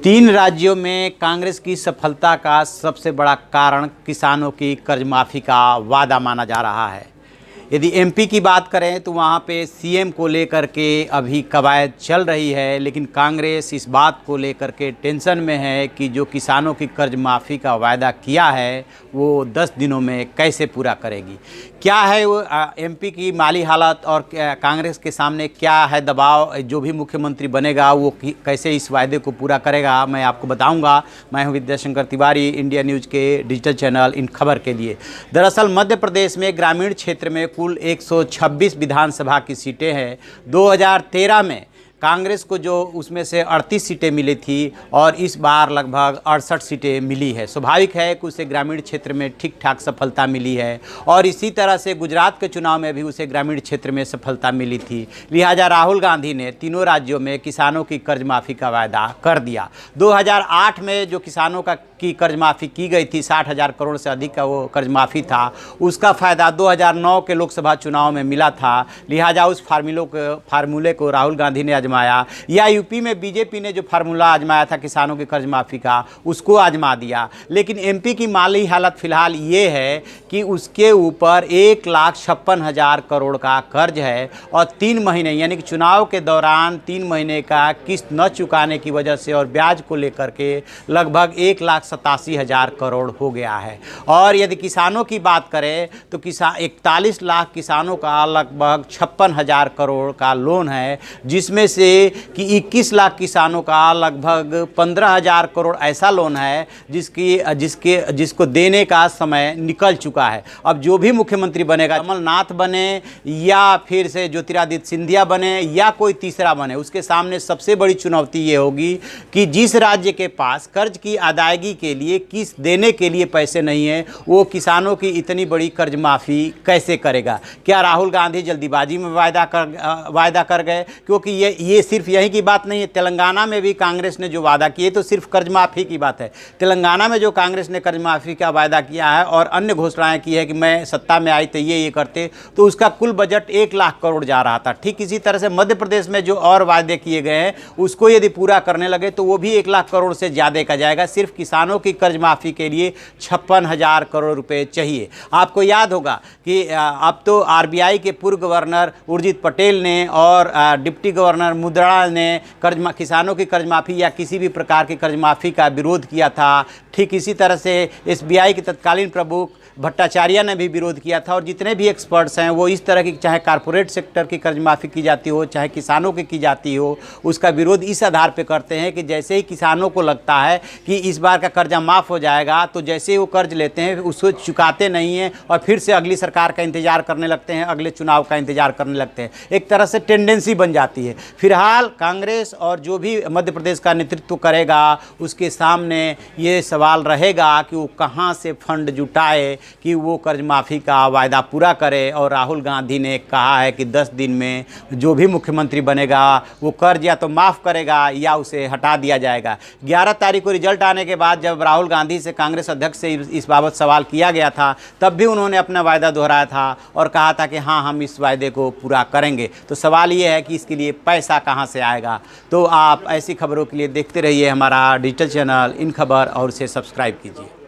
तीन राज्यों में कांग्रेस की सफलता का सबसे बड़ा कारण किसानों की कर्ज माफ़ी का वादा माना जा रहा है। यदि एमपी की बात करें तो वहाँ पे सीएम को लेकर के अभी कवायद चल रही है, लेकिन कांग्रेस इस बात को लेकर के टेंशन में है कि जो किसानों की कर्ज माफ़ी का वायदा किया है वो 10 दिनों में कैसे पूरा करेगी। क्या है वो एमपी की माली हालत और कांग्रेस के सामने क्या है दबाव, जो भी मुख्यमंत्री बनेगा वो कैसे इस वायदे को पूरा करेगा, मैं आपको बताऊंगा। मैं हूं विद्याशंकर तिवारी, इंडिया न्यूज़ के डिजिटल चैनल इन खबर के लिए। दरअसल मध्य प्रदेश में ग्रामीण क्षेत्र में कुल 126 विधानसभा की सीटें हैं। 2013 में कांग्रेस को जो उसमें से 38 सीटें मिली थी और इस बार लगभग 68 सीटें मिली है। स्वाभाविक है कि उसे ग्रामीण क्षेत्र में ठीक ठाक सफलता मिली है और इसी तरह से गुजरात के चुनाव में भी उसे ग्रामीण क्षेत्र में सफलता मिली थी। लिहाजा राहुल गांधी ने तीनों राज्यों में किसानों की कर्ज माफ़ी का वायदा कर दिया। 2008 में जो किसानों की कर्ज माफ़ी की गई थी, 60,000 करोड़ से अधिक का वो कर्ज माफ़ी था, उसका फ़ायदा 2009 के लोकसभा चुनाव में मिला था। लिहाजा उस फार्मूले को राहुल गांधी ने आजमाया, या यूपी में बीजेपी ने जो फार्मूला आजमाया था किसानों की कर्ज माफ़ी का, उसको आजमा दिया। लेकिन एमपी की माली हालत फ़िलहाल ये है कि उसके ऊपर 1,56,000 करोड़ का कर्ज है और 3 महीने यानी कि चुनाव के दौरान 3 महीने का किस्त न चुकाने की वजह से और ब्याज को लेकर के लगभग 1,87,000 करोड़ हो गया है। और यदि किसानों की बात करें तो 41 लाख किसानों का लगभग 56,000 करोड़ का लोन है, जिसमें से कि 21 लाख किसानों का लगभग 15,000 करोड़ ऐसा लोन है जिसको देने का समय निकल चुका है। अब जो भी मुख्यमंत्री बनेगा, कमलनाथ बने या फिर से ज्योतिरादित्य सिंधिया बने या कोई तीसरा बने, उसके सामने सबसे बड़ी चुनौती ये होगी कि जिस राज्य के पास कर्ज की अदायगी के लिए किस्त देने के लिए पैसे नहीं है, वो किसानों की इतनी बड़ी कर्ज माफ़ी कैसे करेगा। क्या राहुल गांधी जल्दीबाजी में वायदा कर गए? क्योंकि ये सिर्फ यही की बात नहीं है, तेलंगाना में भी कांग्रेस ने जो वादा किए तो सिर्फ कर्ज माफ़ी की बात है। तेलंगाना में जो कांग्रेस ने कर्ज माफ़ी का वायदा किया है और अन्य घोषणाएं की है कि मैं सत्ता में आई तो ये करते, तो उसका कुल बजट 1 लाख करोड़ जा रहा था। ठीक इसी तरह से मध्य प्रदेश में जो और वायदे किए गए हैं उसको यदि पूरा करने लगे तो वो भी 1 लाख करोड़ से ज़्यादा का जाएगा। सिर्फ किसानों की कर्ज माफ़ी के लिए 56,000 करोड़ रुपए चाहिए। आपको याद होगा कि अब तो आरबीआई के पूर्व गवर्नर उर्जित पटेल ने और डिप्टी गवर्नर मुद्रा ने किसानों की कर्ज माफ़ी या किसी भी प्रकार की कर्ज माफ़ी का विरोध किया था। ठीक इसी तरह से एसबीआई के तत्कालीन प्रमुख भट्टाचार्य ने भी विरोध किया था। और जितने भी एक्सपर्ट्स हैं वो इस तरह की, चाहे कारपोरेट सेक्टर की कर्ज माफ़ी की जाती हो चाहे किसानों की जाती हो, उसका विरोध इस आधार पे करते हैं कि जैसे ही किसानों को लगता है कि इस बार का कर्जा माफ़ हो जाएगा तो जैसे ही वो कर्ज लेते हैं उसको चुकाते नहीं हैं और फिर से अगली सरकार का इंतज़ार करने लगते हैं, अगले चुनाव का इंतज़ार करने लगते हैं। एक तरह से टेंडेंसी बन जाती है। फिलहाल कांग्रेस और जो भी मध्य प्रदेश का नेतृत्व करेगा उसके सामने ये सवाल रहेगा कि वो कहाँ से फंड जुटाए कि वो कर्ज माफ़ी का वायदा पूरा करे। और राहुल गांधी ने कहा है कि 10 दिन में जो भी मुख्यमंत्री बनेगा वो कर्ज या तो माफ़ करेगा या उसे हटा दिया जाएगा। 11 तारीख को रिजल्ट आने के बाद जब राहुल गांधी से कांग्रेस अध्यक्ष से इस बाबत सवाल किया गया था, तब भी उन्होंने अपना वायदा दोहराया था और कहा था कि हाँ, हम इस वायदे को पूरा करेंगे। तो सवाल ये है कि इसके लिए पैसा कहाँ से आएगा। तो आप ऐसी खबरों के लिए देखते रहिए हमारा डिजिटल चैनल इन खबर और उसे सब्सक्राइब कीजिए।